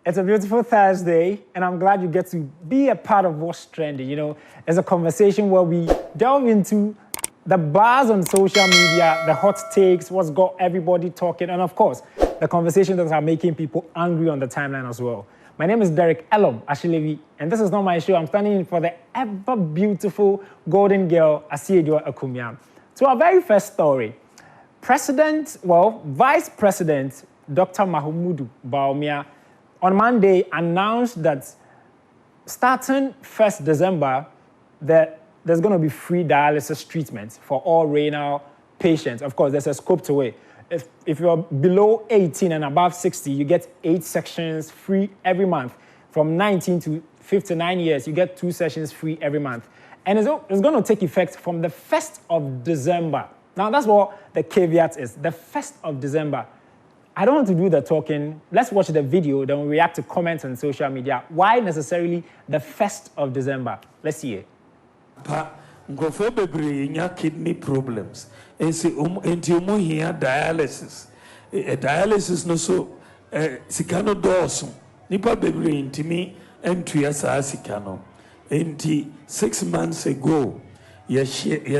It's a beautiful Thursday, and I'm glad you get to be a part of what's trending. You know, it's a conversation where we delve into the buzz on social media, the hot takes, what's got everybody talking, and of course, the conversations that are making people angry on the timeline as well. My name is Derek Elom Ashilevi, and this is not my show. I'm standing in for the ever beautiful golden girl, Asiedio Akumyan. To our very first story, Vice President Dr. Mahamudu Bawumia on Monday announced that starting 1st December, that there's going to be free dialysis treatment for all renal patients. Of course, there's a scope to it. If you're below 18 and above 60, you get 8 sections free every month. From 19 to 59 years, you get 2 sessions free every month. And it's going to take effect from the 1st of December. Now, that's what the caveat is, the 1st of December. I don't want to do the talking. Let's watch the video, then we'll react to comments on social media. Why necessarily the 1st of December? Let's see it. Kidney problems. Here dialysis. Dialysis no so sikano dorsum. Nipa bebre intimi entuya sa sikano. 6 months ago, ye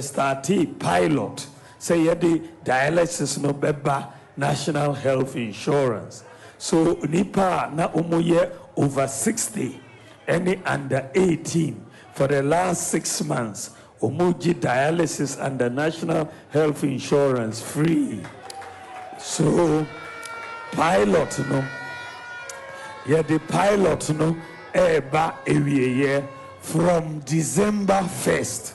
started pilot. Say the dialysis no beba National Health Insurance. So nipa na umuye over 60, any under 18 for the last 6 months. Umuji dialysis under National Health Insurance free. So pilot no, the pilot no eba every from December 1st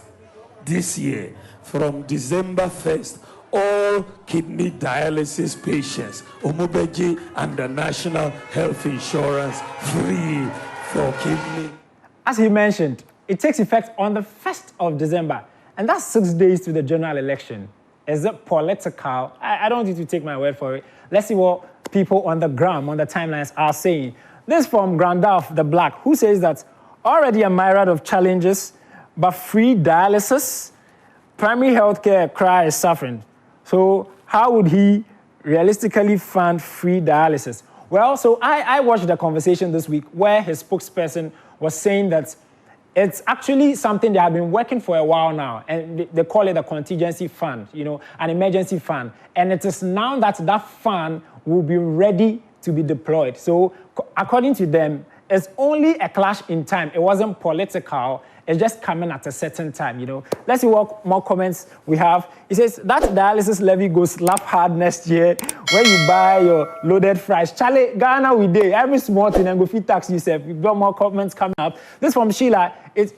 this year. From December 1st, all kidney dialysis patients, Umubeji under National Health Insurance free for kidney. As he mentioned, it takes effect on the 1st of December, and that's 6 days to the general election. Is it political? I don't want you to take my word for it. Let's see what people on the ground, on the timelines are saying. This from Grandalf the Black, who says that already a myriad of challenges, but free dialysis, primary healthcare cry is suffering. So how would he realistically fund free dialysis? Well, so I watched the conversation this week where his spokesperson was saying that it's actually something they have been working for a while now, and they call it a contingency fund, you know, an emergency fund. And it is now that that fund will be ready to be deployed. So according to them, it's only a clash in time. It wasn't political. It's just coming at a certain time, you know. Let's see what more comments we have. He says, that dialysis levy goes slap hard next year when you buy your loaded fries. Charlie, Ghana we day. Every small thing and go feed tax yourself. We've got more comments coming up. This from Sheila.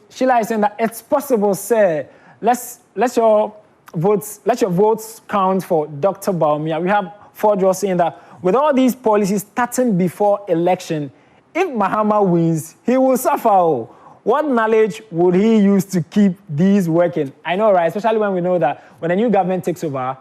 Sheila is saying that it's possible, sir. Let your votes count for Dr. Bawumia. We have Fordjo saying that with all these policies starting before election, if Mahama wins, he will suffer. What knowledge would he use to keep these working? I know, right? Especially when we know that when a new government takes over,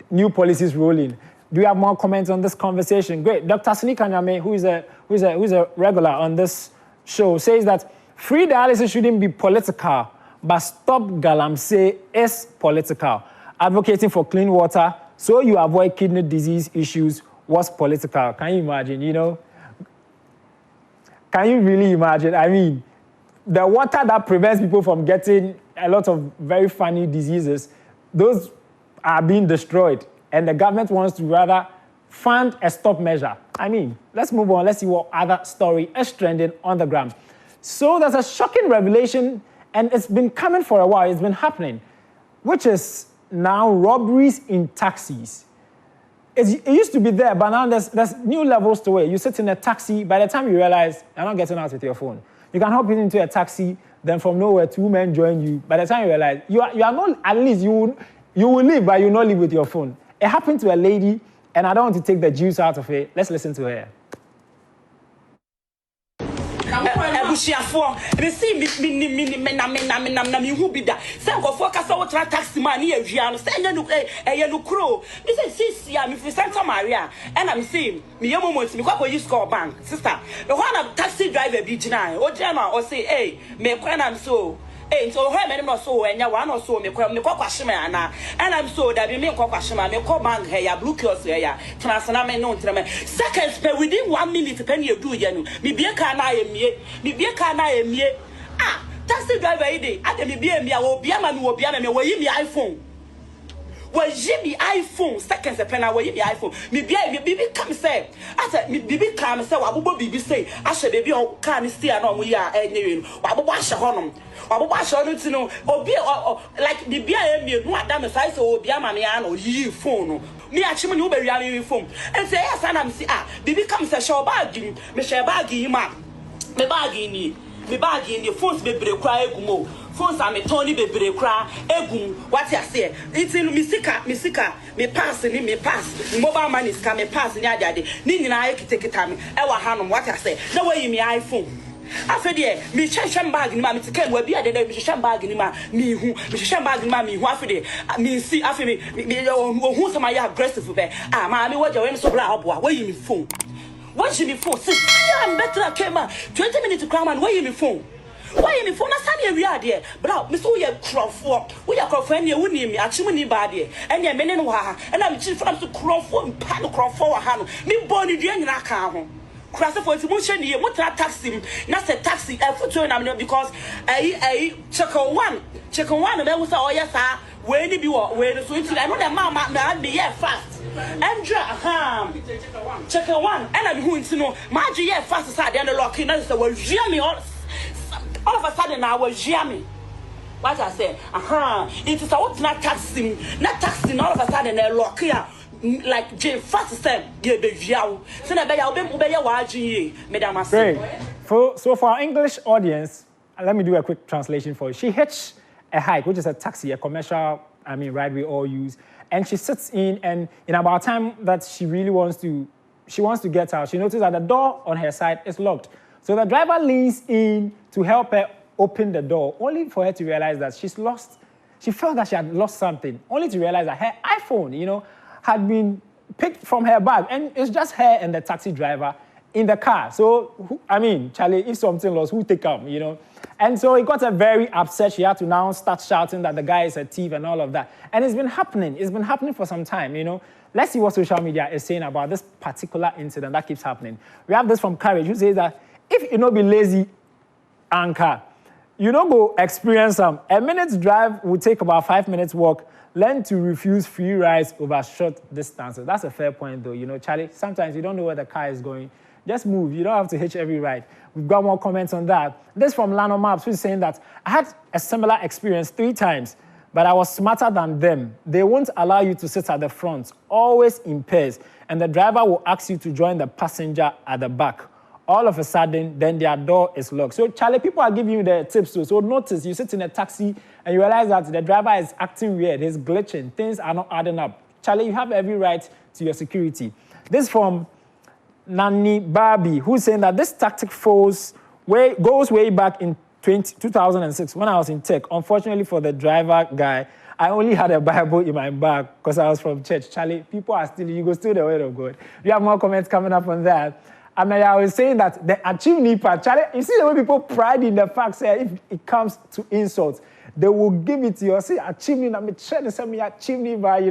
new policies roll in. Do you have more comments on this conversation? Great. Dr. St3aling, who is a regular on this show, says that free dialysis shouldn't be political, but stop galamsey is political. Advocating for clean water so you avoid kidney disease issues was political. Can you imagine, you know? Can you really imagine? I mean, the water that prevents people from getting a lot of very funny diseases, those are being destroyed. And the government wants to rather fund a stop measure. I mean, let's move on. Let's see what other story is trending on the ground. So there's a shocking revelation, and it's been coming for a while. It's been happening, which is now robberies in taxis. It used to be there, but now there's new levels to it. You sit in a taxi, by the time you realize you're not getting out with your phone. You can hop into a taxi, then from nowhere, 2 men join you. By the time you realize, you are not, at least you will leave, but you will not leave with your phone. It happened to a lady, and I don't want to take the juice out of it. Let's listen to her. Bushafo, receive me who be that. Send go focus on what taxi man here, send you crow. This is Sia, me for Santa Maria, and I'm saying, me moments, me go use score bank, sister. The one of taxi driver be deny, or Gemma, or say, hey, me when I'm so. So her men not so and ya one or so me kwashima ana and I'm so that me kwashima me call bank here blue kiosk here transna me no ntreme seconds per within 1 minute penny you do yenu me be ka na emie ah taxi driver ide ade me be emia obi ama me obi ama me wayi me iPhone me iPhone seconds a pen away me iPhone me bibi come say I said me bibi come say wabobo bibi say I should baby on can see and on we are anyway wabobo asha honom wabobo asha no tino obi like bibi me no adam say so obi ama me an yi phone me achim ni obi me phone and say yes and am see ah bibi come say show bag me share bag yi ma me bag ni the phones be break cry egumo phones are me Tony be break cry egum what you say it's in me pass mobile money scam me pass ni ade ni nyina e take time e wa hanom what you say na way me iPhone after there me share bag ni ma me take we bi ade me share bag ni ma me hu me share bag ni ma me hu after there me see after me hu some ya aggressive be ah ma me waje we so bra oboa we me phone. What you me phone? I'm better came 20 minutes to cram and where you me phone? Why you me phone? I stand here there. But Miss Oya Crawford, we are Crawford and you wouldn't me, actually bad and you're men and I'm chief from to Crawford and Pan Crawford hand. Me born in the end I can't. Cross for emotion here, what taxi, not a taxi, a foot because I check on one, and then we say, oh yes, sir. Where did you where so I know that mama me yeah fast. Andra check one and I'm going to know my yeah fast side and the locking and so was jammy all of a sudden I was jammy. What I say, it is what not taxing all of a sudden they lock here. Like J fast step, yeah, baby. So I Great. So for our English audience, let me do a quick translation for you. She hitched a hike, which is a taxi, a commercial, ride we all use. And she sits in, and in about time that she really wants to get out, she notices that the door on her side is locked. So the driver leans in to help her open the door, only for her to realize that she felt that she had lost something, only to realize that her iPhone, had been picked from her bag. And it's just her and the taxi driver in the car. So, Charlie, if something lost, who take them, And so it got her very upset. She had to now start shouting that the guy is a thief and all of that. And it's been happening. It's been happening for some time, Let's see what social media is saying about this particular incident that keeps happening. We have this from Courage, who says that if you not be lazy, anchor, you don't go experience some. A minute's drive will take about 5 minutes walk. Learn to refuse free rides over short distances. That's a fair point, though. Charlie, sometimes you don't know where the car is going. Just move. You don't have to hitch every ride. We've got more comments on that. This from Lano Maps, who's saying that I had a similar experience 3 times, but I was smarter than them. They won't allow you to sit at the front, always in pairs, and the driver will ask you to join the passenger at the back. All of a sudden, then their door is locked. So, Charlie, people are giving you the tips too. So notice, you sit in a taxi and you realize that the driver is acting weird, he's glitching, things are not adding up. Charlie, you have every right to your security. This from Nani Barbie, who's saying that this tactic goes way back in 2006 when I was in tech. Unfortunately for the driver guy, I only had a Bible in my bag because I was from church. Charlie, people are still, you go steal the word of God. We have more comments coming up on that. I was saying that the achievement part, Charlie, you see the way people pride in the fact that if it comes to insults, they will give it to you. Say achievement, I'm trying to say me achievement, but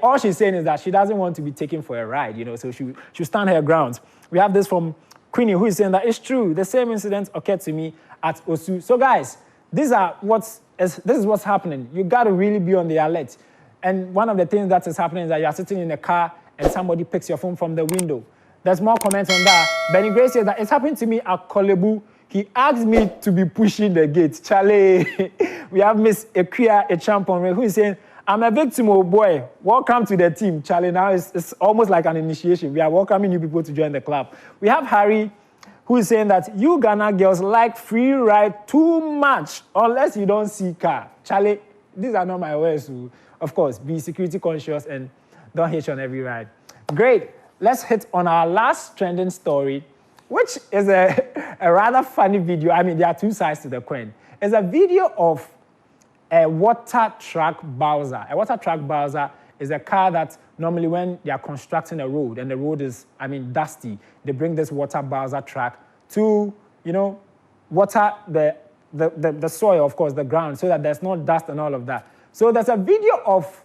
all she's saying is that she doesn't want to be taken for a ride, so she'll stand her ground. We have this from Queenie, who is saying that it's true. The same incident occurred to me at Osu. So guys, this is what's happening. You got to really be on the alert. And one of the things that is happening is that you're sitting in a car and somebody picks your phone from the window. There's more comments on that. Benny Gray says that it's happened to me at Kolebu. He asked me to be pushing the gate. Charlie, we have Miss Ekia Echampon, who is saying, I'm a victim, oh boy. Welcome to the team. Charlie, now it's almost like an initiation. We are welcoming new people to join the club. We have Harry, who is saying that you Ghana girls like free ride too much unless you don't see car. Charlie, these are not my words. So of course, be security conscious and don't hitch on every ride. Great. Let's hit on our last trending story, which is a rather funny video. There are 2 sides to the coin. It's a video of a water truck Bowser. A water truck Bowser is a car that normally when they are constructing a road and the road is, dusty, they bring this water Bowser truck to, water the the soil, of course, the ground, so that there's no dust and all of that. So there's a video of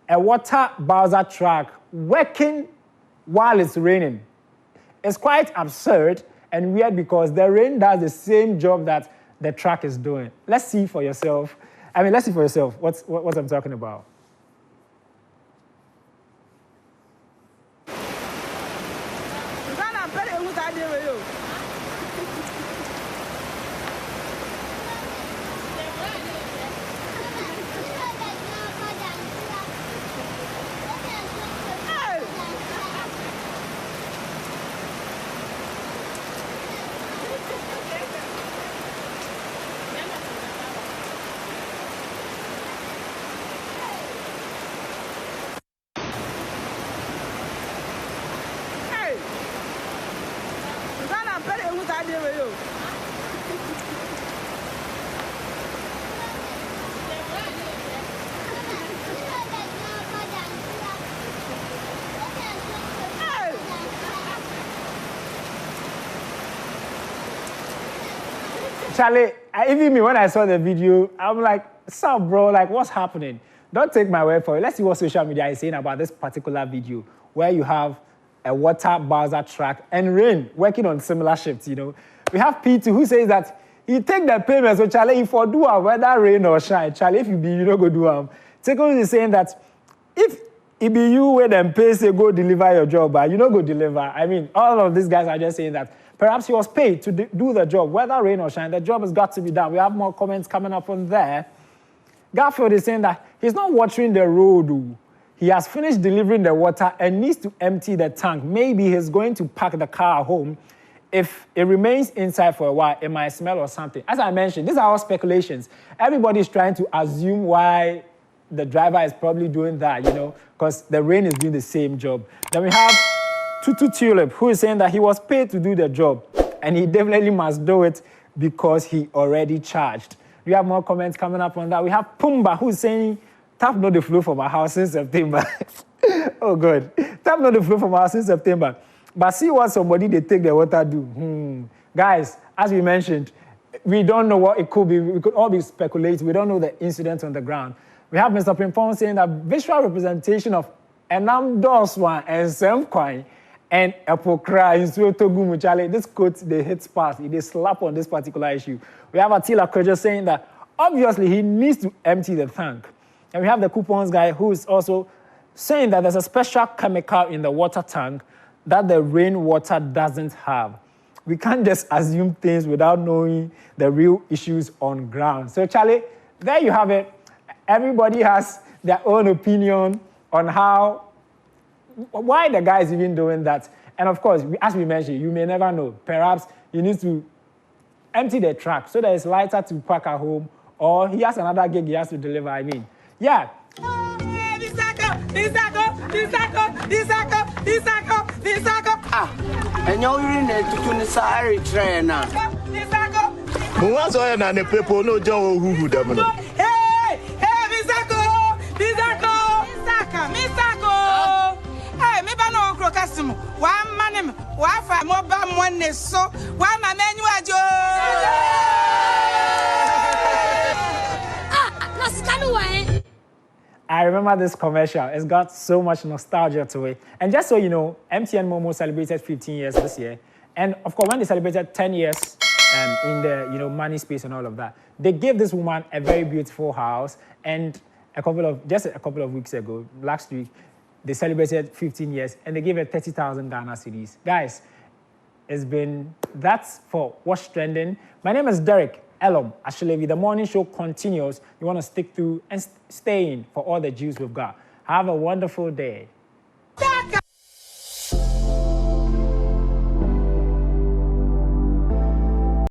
a water bowser truck working while it's raining. It's quite absurd and weird because the rain does the same job that the truck is doing. Let's see for yourself. Let's see for yourself what I'm talking about. Charlie, even me, when I saw the video, I'm like, "Sup, bro? Like, what's happening?" Don't take my word for it. Let's see what social media is saying about this particular video, where you have a water bowser truck and rain working on similar shifts. You know, we have P2 who says that he take the payment. So Charlie, if you do whether rain or shine, Charlie, if you be, you don't go do Teko is saying that if it be you where them pay say go deliver your job, but you don't go deliver. I mean, all of these guys are just saying that perhaps he was paid to do the job, whether rain or shine. The job has got to be done. We have more comments coming up on there. Garfield is saying that he's not watering the road. He has finished delivering the water and needs to empty the tank. Maybe he's going to park the car at home. If it remains inside for a while, it might smell or something. As I mentioned, these are all speculations. Everybody's trying to assume why the driver is probably doing that, you know, because the rain is doing the same job. Then we have St3aling, who is saying that he was paid to do the job and he definitely must do it because he already charged. We have more comments coming up on that. We have Pumba, who's saying, tap not the flow from our house in September. Oh, God. Tap not the flow from our house in September. But see what somebody they take the water do. Guys, as we mentioned, we don't know what it could be. We could all be speculating. We don't know the incident on the ground. We have Mr. Pimpon saying that visual representation of Enam Doswan and Semquine and Epokra in Suotogu Muchale. This quote, they hit sparse. They slap on this particular issue. We have Attila Kojo saying that obviously he needs to empty the tank. And we have the coupons guy who is also saying that there's a special chemical in the water tank that the rainwater doesn't have. We can't just assume things without knowing the real issues on ground. So, Charlie, there you have it. Everybody has their own opinion on why the guy is even doing that. And of course, as we mentioned, you may never know. Perhaps he needs to empty the truck so that it's lighter to park at home, or he has another gig he has to deliver. I mean, yeah. And you're in it to the Sahara trainer. Who was I and the people no Joe who them? Hey, Misako. Hey, me ba no crocasimo. One man, one for mobile one is so. One man, you are Joe. I remember this commercial. It's got so much nostalgia to it. And just so you know, MTN Momo celebrated 15 years this year. And of course, when they celebrated 10 years in the money space and all of that, they gave this woman a very beautiful house. And just a couple of weeks ago, last week, they celebrated 15 years and they gave her 30,000 Ghana cedis. Guys, that's for What's Trending. My name is Derek Elom Ashlevi. The morning show continues. You want to stick through and stay in for all the juice we've got. Have a wonderful day.